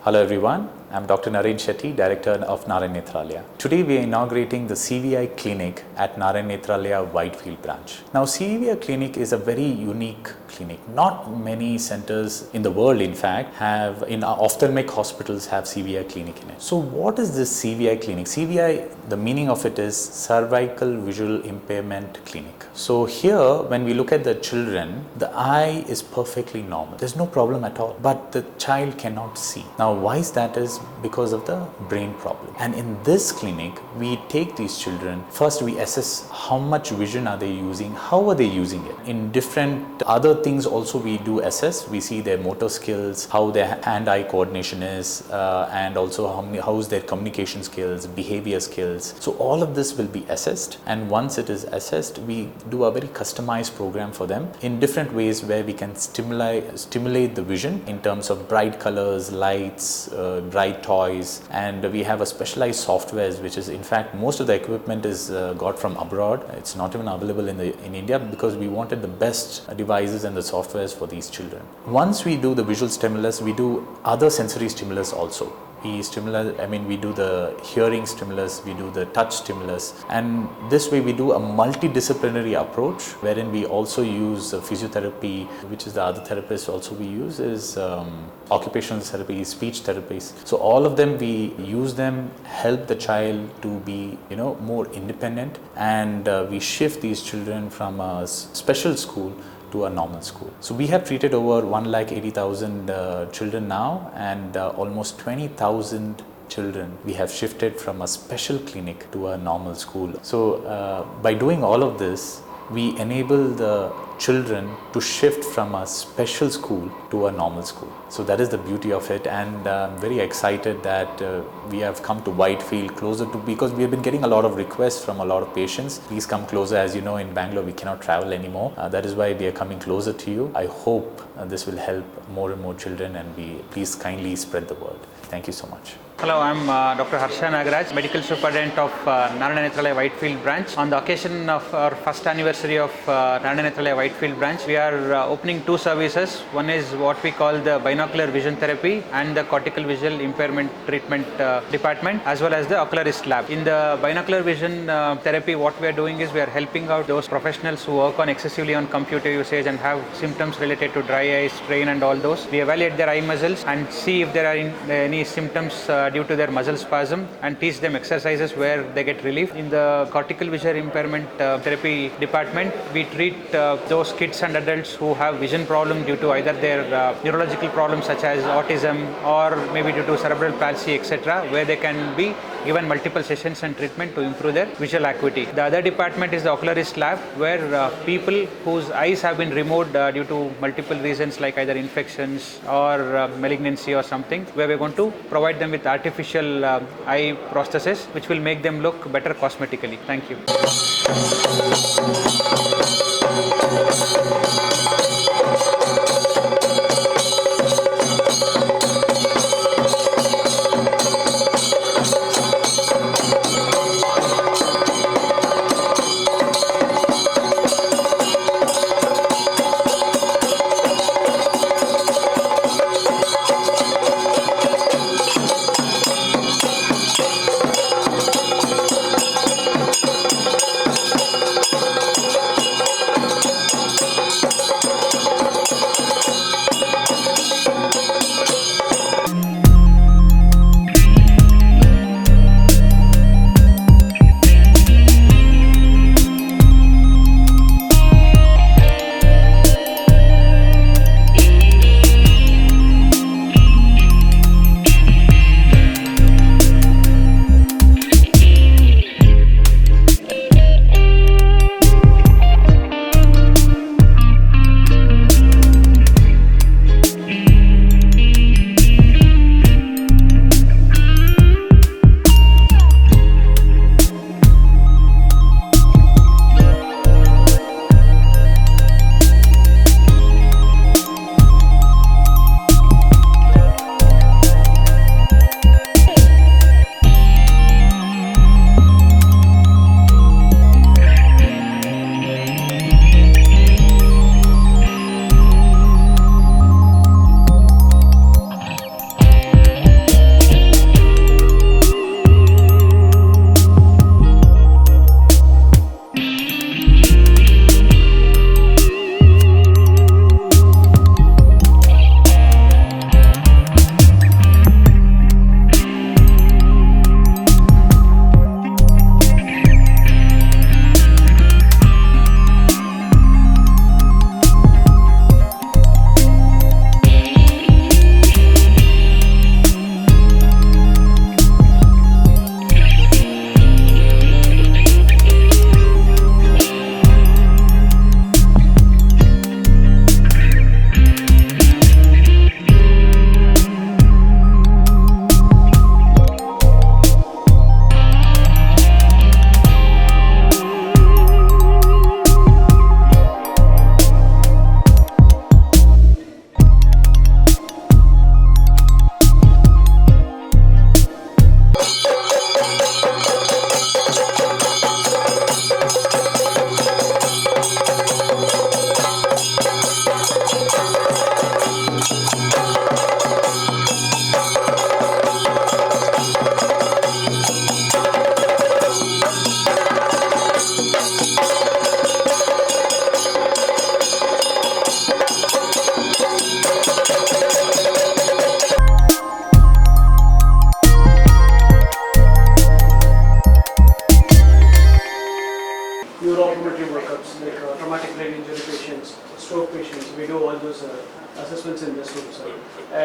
Hello everyone, I'm Dr. Narayana Shetty, Director of Narayana Nethralaya. Today we are inaugurating the CVI clinic at Narayana Nethralaya Whitefield branch. Now CVI clinic is a very unique clinic. Not many centers in the world in fact have, in ophthalmic hospitals have CVI clinic in it. So what is this CVI clinic? CVI, the meaning of it is Cervical Visual Impairment Clinic. So here when we look at the children, the eye is perfectly normal. There's no problem at all, but the child cannot see. Now why is that? Is because of the brain problem. And in this clinic, we take these children, first we assess how much vision are they using, how are they using it. In different other things also we do assess. We see their motor skills, how their hand-eye coordination is, and also how is their communication skills, behavior skills. So all of this will be assessed, and once it is assessed, we do a very customized program for them in different ways where we can stimulate the vision in terms of bright colors, lights, bright toys, and we have a specialized softwares which is, in fact, most of the equipment is got from abroad. It's not even available in India because we wanted the best devices and the softwares for these children. Once we do the visual stimulus, we do other sensory stimulus also. We do the hearing stimulus, we do the touch stimulus, and this way we do a multidisciplinary approach wherein we also use physiotherapy, which is the other therapist also we use is occupational therapy, speech therapies. So all of them, we use them, help the child to be more independent, and we shift these children from a special school to a normal school. So we have treated over 1,80,000 children now, and almost 20,000 children we have shifted from a special clinic to a normal school. So by doing all of this, we enable the children to shift from a special school to a normal school. So that is the beauty of it, and I'm very excited that we have come to Whitefield closer to, because we have been getting a lot of requests from a lot of patients. Please come closer. As you know, in Bangalore we cannot travel anymore. That is why we are coming closer to you. I hope this will help more and more children, and please kindly spread the word. Thank you so much. Hello, I'm Dr. Harsha Nagaraj, Medical Superintendent of Narayana Nethralaya Whitefield branch. On the occasion of our first anniversary of Narayana Nethralaya Whitefield branch, we are opening two services. One is what we call the binocular vision therapy and the cortical visual impairment treatment department, as well as the ocularist lab. In the binocular vision therapy, what we are doing is we are helping out those professionals who work excessively on computer usage and have symptoms related to dry eyes, strain and all those. We evaluate their eye muscles and see if there are any symptoms due to their muscle spasm, and teach them exercises where they get relief. In the cortical visual impairment therapy department, we treat those kids and adults who have vision problem due to either their neurological problems such as autism, or maybe due to cerebral palsy, etc., where they can be given multiple sessions and treatment to improve their visual acuity. The other department is the ocularist lab, where people whose eyes have been removed due to multiple reasons like either infections or malignancy or something, where we're going to provide them with artificial eye prosthesis which will make them look better cosmetically. Thank you.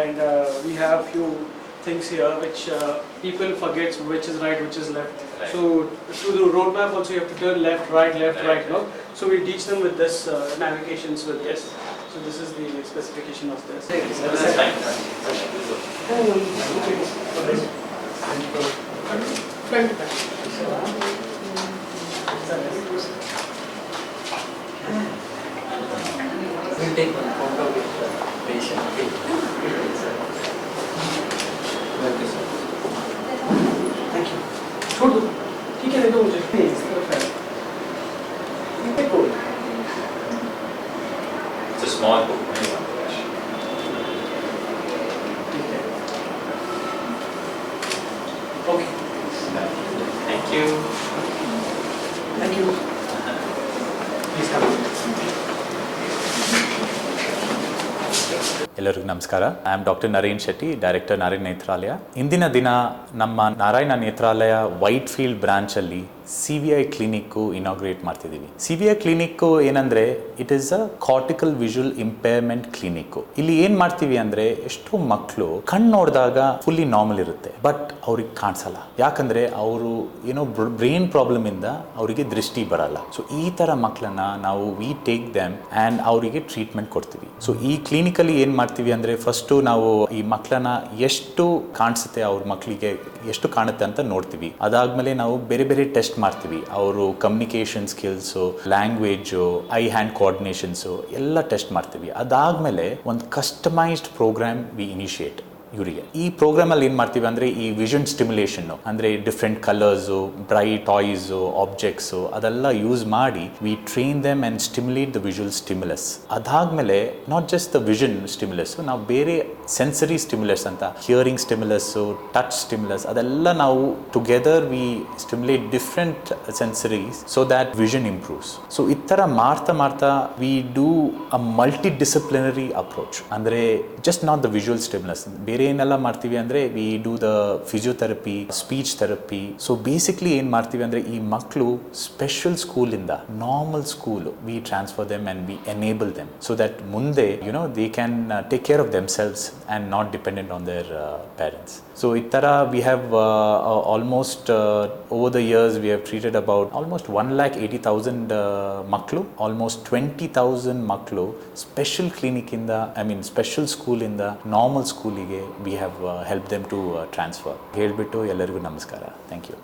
And we have few things here which people forget which is right, which is left. So through the roadmap also you have to turn left, right, no? So we teach them with this navigations with this. So this is the specification of this. Front to back. We'll take one photo with the patient. Thank you. छोड़ दो ठीक है दे दो मुझे इस तरफ है देखो It's a small book. ठीक है okay Thank you. Thank you please come ಎಲ್ಲರಿಗೂ ನಮಸ್ಕಾರ. I am doctor Naren Shetty, director Narayana Nethralaya. ಇಂದಿನ ದಿನ ನಮ್ಮ ನಾರಾಯಣ ನೇತ್ರಾಲಯ ವೈಟ್ಫೀಲ್ಡ್ ಬ್ರಾಂಚಲ್ಲಿ CVI ಕ್ಲಿನಿಕ್ಕು ಇನಾಗ್ರೇಟ್ ಮಾಡ್ತಿದ್ದೀವಿ. CVI ಕ್ಲಿನಿಕ್ಕು ಏನಂದರೆ it is a cortical visual impairment clinic. ಇಲ್ಲಿ ಏನು ಮಾಡ್ತೀವಿ ಅಂದರೆ ಎಷ್ಟೋ ಮಕ್ಕಳು ಕಣ್ಣು ನೋಡಿದಾಗ ಫುಲ್ಲಿ ನಾರ್ಮಲ್ ಇರುತ್ತೆ, ಬಟ್ ಅವ್ರಿಗೆ ಕಾಣಿಸಲ್ಲ. ಯಾಕಂದರೆ ಅವರು ಏನೋ ಬ್ರೈನ್ ಪ್ರಾಬ್ಲಮಿಂದ ಅವರಿಗೆ ದೃಷ್ಟಿ ಬರಲ್ಲ. ಸೊ ಈ ಥರ ಮಕ್ಕಳನ್ನ ನಾವು ವಿ ಟೇಕ್ ದೆಮ್ ಆ್ಯಂಡ್ ಅವರಿಗೆ ಟ್ರೀಟ್ಮೆಂಟ್ ಕೊಡ್ತೀವಿ. ಸೊ ಈ ಕ್ಲಿನಿಕಲ್ಲಿ ಏನು ಮಾಡ್ತೀವಿ ಅಂದರೆ ಫಸ್ಟು ನಾವು ಈ ಮಕ್ಕಳನ್ನ ಎಷ್ಟು ಕಾಣಿಸುತ್ತೆ, ಅವ್ರ ಮಕ್ಕಳಿಗೆ ಎಷ್ಟು ಕಾಣುತ್ತೆ ಅಂತ ನೋಡ್ತೀವಿ. ಅದಾದಮೇಲೆ ನಾವು ಬೇರೆ ಬೇರೆ ಟೆಸ್ಟ್ ಮಾಡ್ತೀವಿ. ಅವರು communication skills, language, eye hand coordinations ಎಲ್ಲ ಟೆಸ್ಟ್ ಮಾಡ್ತೀವಿ. ಅದಾದಮೇಲೆ ಒಂದು ಕಸ್ಟಮೈಸ್ಡ್ ಪ್ರೋಗ್ರಾಮ್ ವಿ ಇನಿಷಿಯೇಟ್ ಇವರಿಗೆ. ಈ ಪ್ರೋಗ್ರಾಮಲ್ಲಿ ಏನು ಮಾಡ್ತೀವಿ ಅಂದರೆ ಈ ವಿಷನ್ ಸ್ಟಿಮ್ಯುಲೇಷನ್ನು ಅಂದರೆ different colours, bright toys, objects ಅದೆಲ್ಲ ಯೂಸ್ ಮಾಡಿ we train them and stimulate the visual stimulus. ಅದಾದಮೇಲೆ not just the vision stimulus, ನಾವು ಬೇರೆ ಸೆನ್ಸರಿ ಸ್ಟಿಮ್ಯುಲಸ್ ಅಂತ ಹಿಯರಿಂಗ್ ಸ್ಟಿಮ್ಯುಲಸ್ಸು, ಟಚ್ ಸ್ಟಿಮ್ಯುಲಸ್ ಅದೆಲ್ಲ ನಾವು together we stimulate different sensories so that vision improves. So ಈ ಥರ ಮಾಡ್ತಾ ಮಾಡ್ತಾ we do a multi disciplinary approach. ಅಂದರೆ just not the visual stimulus, ಬೇರೆ ಏನೆಲ್ಲ ಮಾಡ್ತೀವಿ ಅಂದರೆ we do the physiotherapy, speech therapy. So basically ಏನು ಮಾಡ್ತೀವಿ ಅಂದರೆ ಈ ಮಕ್ಕಳು ಸ್ಪೆಷಲ್ ಸ್ಕೂಲಿಂದ normal school we transfer them and we enable them so that ಮುಂದೆ they can take care of themselves and not dependent on their parents. So ಈ ಥರ we have almost over the years we have treated about almost 1,80,000 ಮಕ್ಕಳು, almost 20,000 ಮಕ್ಕಳು special ಕ್ಲಿನಿಕ್ಕಿಂದ special ಸ್ಕೂಲಿಂದ normal ಸ್ಕೂಲಿಗೆ we have help them to transfer. ಹೇಳಿಬಿಟ್ಟು ಎಲ್ಲರಿಗೂ ನಮಸ್ಕಾರ. Thank you.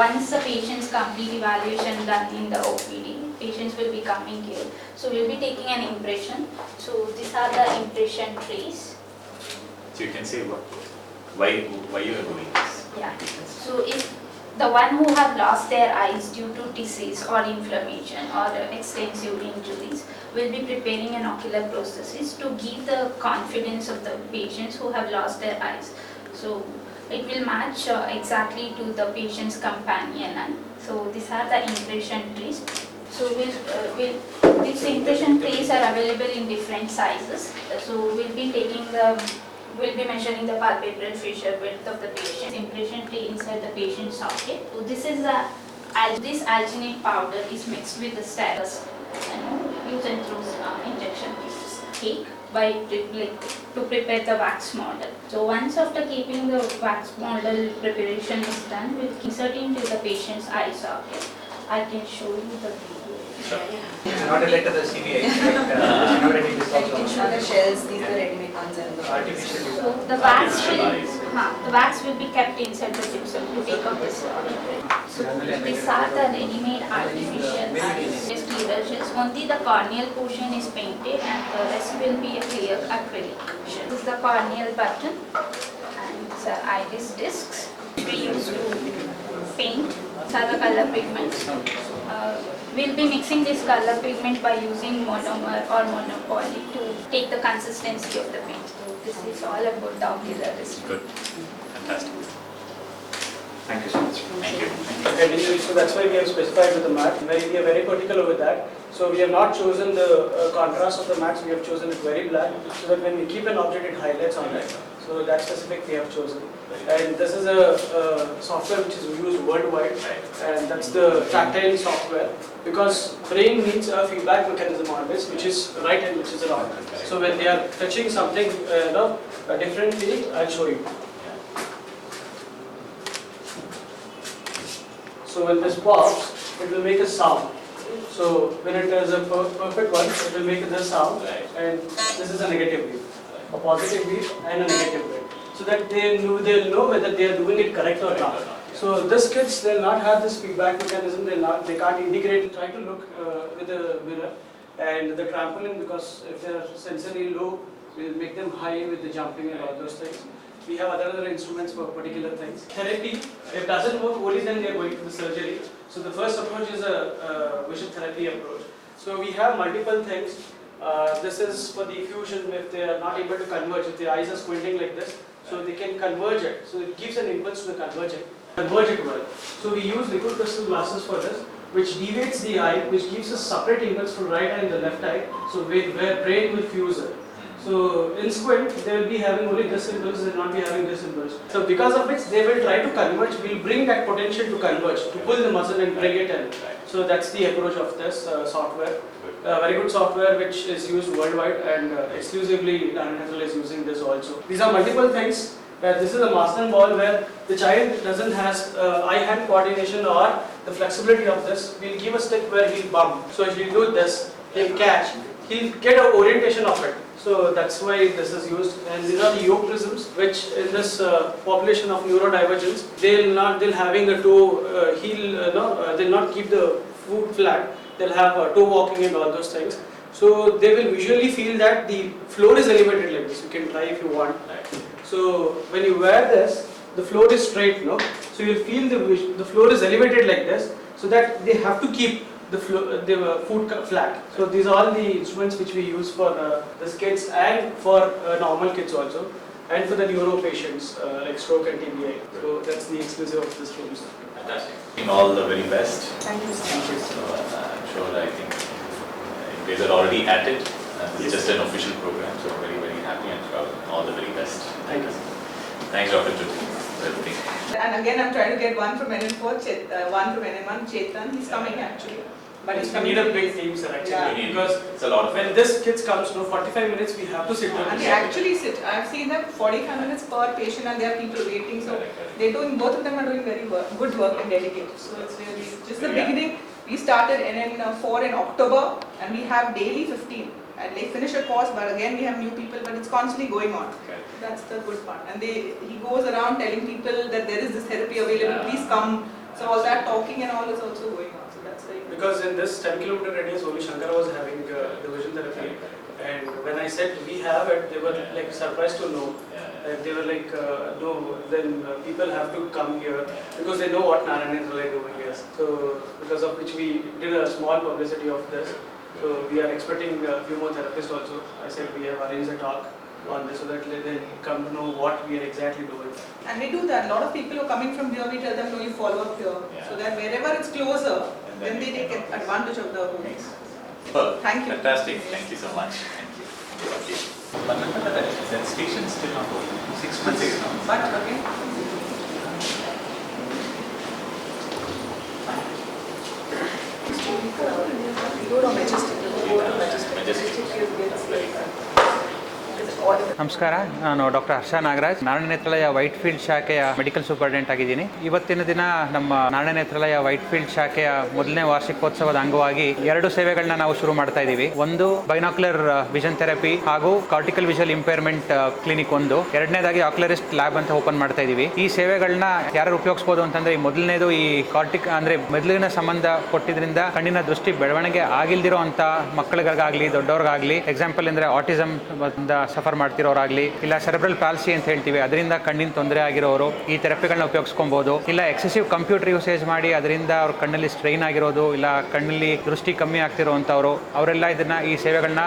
Once the patient's complete evaluation done in the OPD, patients will be coming here. So we'll be taking an impression. So these are the impression trees. So you can say why you are doing this. Yeah. So if the one who have lost their eyes due to disease or inflammation or extensive injuries will be preparing an ocular prosthesis to give the confidence of the patients who have lost their eyes. So it will match exactly to the patient's companion eye. So these are the impression trees. So these impression trees are available in different sizes. So we'll be measuring the palpebral fissure width of the patient. Impression tree inside the patient's socket. So this is this alginate powder is mixed with the stylus and used through injection cake by to prepare the wax model. So once after keeping the wax model preparation is done, we'll insert into the patient's eye socket. I can show you the video. Not related to the CVI, but The shells, these are ready-made ones and the artificial. So the wax will The wax will be kept inside the gypsum to take out this. So these are the ready-made artificial clearages. Only the corneal portion is painted and the rest will be a clear acrylic. This is the corneal button and these are iris discs we use to paint. These are the color pigments. We'll be mixing this color pigment by using monomer or monopoly to take the consistency of the paint. So this is all about the ocularistry. Good. Fantastic. Thank you so much. Thank you. Anyway, so that's why we have specified with the mat. We are very particular with that. So we have not chosen the contrast of the mats, we have chosen it very black, so that when we keep an object it highlights on it. So that specific we have chosen. And this is a software which is used worldwide, and that's the tactile software, because brain needs a feedback mechanism on this, which is right and which is wrong. So when they are touching something differently, I'll show you. So when this pops, it will make a sound. So when it is a perfect one, it will make this sound, and this is a negative wave, a positive wave and a negative wave. So that they'll know whether they are doing it correct or not. So these kids, they'll not have this feedback mechanism. They can't integrate. Try to look with the mirror and the trampoline, because if they are sensory low, we'll make them high with the jumping and all those things. We have other instruments for particular things. Therapy, if it doesn't work, only then they are going to the surgery. So the first approach is a vision therapy approach. So we have multiple things. This is for the fusion. If they are not able to converge, if the eyes are squinting like this, so they can converge it. So it gives an impulse to the converge it well. So we use liquid crystal glasses for this, which deviates the eye, which gives a separate impulse from right eye and the left eye, so where brain will fuse it. So in squint, they will be having only this impulse, they will not be having this impulse. So because of which they will try to converge, we will bring that potential to converge, to pull the muscle and bring it in. So that's the approach of this software. Very good software which is used worldwide, and exclusively Narayana Nethralaya is using this also. These are multiple things. This is a Marsden ball where the child doesn't has eye-hand coordination or the flexibility of this. We'll give a stick where he'll bump. So if he'll do this, he'll catch, he'll get an orientation of it. So that's why this is used. And these are the yoke prisms, which in this population of neurodivergence, they'll having a toe heel, they'll not keep the foot flat. They'll have toe walking and all those things. So they will visually feel that the floor is elevated like this. You can try if you want. So when you wear this, the floor is straight, no? So you'll feel the floor is elevated like this, so that they have to keep the foot flat. So these are all the instruments which we use for these kids and for normal kids also, and for the neuro patients like stroke and TBI. So that's the exclusive of this room. Fantastic. All the very best. Thank you so much. So I'm sure, I think you guys are already at it. It's just an official program, so very, very happy and proud. All the very best. Thank you. Thanks, Dr. Jyoti, for everything. And again, I'm trying to get one from NN4, one from NN1, Chetan. He's coming actually. But he's We coming need a to big this. team, sir, actually, Yeah. because It's a lot of when this kids comes, 45 minutes we have to sit down. And they actually sit. I've seen them 45 minutes per patient, and there are people waiting. So they're doing, both of them are doing very good work and dedicated. So it's really just the beginning. We started NN4 in October, and we have daily 15. And they finish a course, but again we have new people, but it's constantly going on. That's the good part. And he goes around telling people that there is this therapy available, please come. So all that talking and all is also going on. So that's very good. Because in this 10-kilometer radius, only Shankara was having the vision therapy. And when I said we have it, they were like surprised to know. And they were like, no, then people have to come here, because they know what Narayana Nethralaya doing is. So because of which we did a small publicity of this. So we are expecting a few more therapists also. I said we have arranged a talk on this so that they come to know what we are exactly doing. And we do that. A lot of people who are coming from here, we tell them, no, you follow up here. So that wherever it's closer, then they take advantage of the home. Well, Thank you. Fantastic. Thank you so much. Thank you. Okay. But that station still not open. 6 months. 6 months. But again, go to Majestic. Majestic. Very good. all the best. ನಮಸ್ಕಾರ, ನಾನು doctor ಹರ್ಷ ನಾಗರಾಜ್, ನಾರಾಯಣ ನೇತ್ರಾಲಯ ವೈಟ್ಫೀಲ್ಡ್ ಶಾಖೆಯ medical superintendent ಆಗಿದ್ದೀನಿ. ಇವತ್ತಿನ ದಿನ ನಮ್ಮ ನಾರಾಯಣ ನೇತ್ರಾಲಯ ವೈಟ್ಫೀಲ್ಡ್ ಶಾಖೆಯ ಮೊದಲನೇ ವಾರ್ಷಿಕೋತ್ಸವದ ಅಂಗವಾಗಿ 2 ಸೇವೆಗಳನ್ನ ನಾವು ಶುರು ಮಾಡ್ತಾ ಇದ್ದೀವಿ. ಒಂದು ಬೈನಾಕ್ಯುಲರ್ ವಿಷನ್ ಥೆರಪಿ ಹಾಗೂ ಕಾರ್ಟಿಕಲ್ ವಿಜುವಲ್ ಇಂಪೇರ್ಮೆಂಟ್ ಕ್ಲಿನಿಕ್ ಒಂದು. ಎರಡನೇದಾಗಿ ಆಕ್ಯುಲರಿಸ್ಟ್ ಲ್ಯಾಬ್ ಅಂತ ಓಪನ್ ಮಾಡ್ತಾ ಇದ್ದೀವಿ. ಈ ಸೇವೆಗಳನ್ನ ಯಾರು ಉಪಯೋಗಿಸಬಹುದು ಅಂತಂದ್ರೆ, ಮೊದಲನೇದು ಈ ಅಂದ್ರೆ ಮೆದುಳಿನ ಸಂಬಂಧ ಕೊಟ್ಟಿದ್ರಿಂದ ಕಣ್ಣಿನ ದೃಷ್ಟಿ ಬೆಳವಣಿಗೆ ಆಗಿಲ್ದಿರೋ ಅಂತ ಮಕ್ಕಳಿಗಾಗ್ಲಿ ದೊಡ್ಡವ್ರಿಗಾಗ್ಲಿ, ಎಕ್ಸಾಂಪಲ್ ಅಂದ್ರೆ ಆಟಿಸಮ್ ಸಫರ್ ಮಾಡ್ತಿರೋರಾಗ್ಲಿ, ಇಲ್ಲ ಸೆರೆಬ್ರಲ್ ಪಾಲ್ಸಿ ಅಂತ ಹೇಳ್ತೀವಿ, ಅದರಿಂದ ಕಣ್ಣಿನ ತೊಂದರೆ ಆಗಿರೋರು ಈ ಥೆರಪಿಗಳನ್ನ ಉಪಯೋಗಿಸ್ಕೊಬಹುದು. ಇಲ್ಲ ಎಕ್ಸೆಸಿವ್ ಕಂಪ್ಯೂಟರ್ ಯೂಸೇಜ್ ಮಾಡಿ ಅದರಿಂದ ಅವ್ರ ಕಣ್ಣಲ್ಲಿ ಸ್ಟ್ರೈನ್ ಆಗಿರೋದು, ಇಲ್ಲ ಕಣ್ಣಲ್ಲಿ ದೃಷ್ಟಿ ಕಮ್ಮಿ ಆಗ್ತಿರೋಂಥವ್ರು, ಅವರೆಲ್ಲ ಈ ಸೇವೆಗಳನ್ನ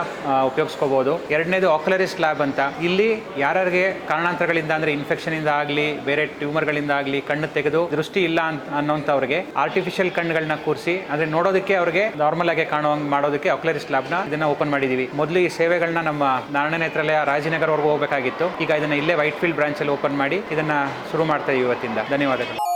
ಉಪಯೋಗಿಸ್ಕೋಬಹುದು. ಎರಡನೇದು ಆಕ್ಯುಲರಿಸ್ಟ್ ಲ್ಯಾಬ್ ಅಂತ. ಇಲ್ಲಿ ಯಾರಿಗೆ ಕಾರಣಾಂತರಗಳಿಂದ ಅಂದ್ರೆ ಇನ್ಫೆಕ್ಷನ್ ಇಂದ ಆಗಲಿ, ಬೇರೆ ಟ್ಯೂಮರ್ಗಳಿಂದ ಆಗಲಿ ಕಣ್ಣು ತೆಗೆದು ದೃಷ್ಟಿ ಇಲ್ಲ ಅನ್ನೋಂಥವ್ರಿಗೆ ಆರ್ಟಿಫಿಷಿಯಲ್ ಕಣ್ಣುಗಳನ್ನ ಕೂರಿಸಿ ಅಂದ್ರೆ ನೋಡೋದಕ್ಕೆ ಅವ್ರಿಗೆ ನಾರ್ಮಲ್ ಆಗಿ ಕಾಣುವಂಗೆ ಮಾಡೋದಕ್ಕೆ ಆಕ್ಯುಲರಿಸ್ಟ್ ಲ್ಯಾಬ್ನ ಇದನ್ನ ಓಪನ್ ಮಾಡಿದೀವಿ. ಮೊದಲು ಈ ಸೇವೆಗಳನ್ನ ನಮ್ಮ ನಾರಾಯಣ ನೇತ್ರಾಲಯ ರಾಜನಗರವರೆಗೂ ಹೋಗಬೇಕಾಗಿತ್ತು. ಈಗ ಇದನ್ನ ಇಲ್ಲೇ ವೈಟ್ಫೀಲ್ಡ್ ಬ್ರಾಂಚ್ ಅಲ್ಲಿ ಓಪನ್ ಮಾಡಿ ಇದನ್ನ ಶುರು ಮಾಡ್ತಾ ಇದೀವಿ ಇವತ್ತಿಂದ. ಧನ್ಯವಾದಗಳು.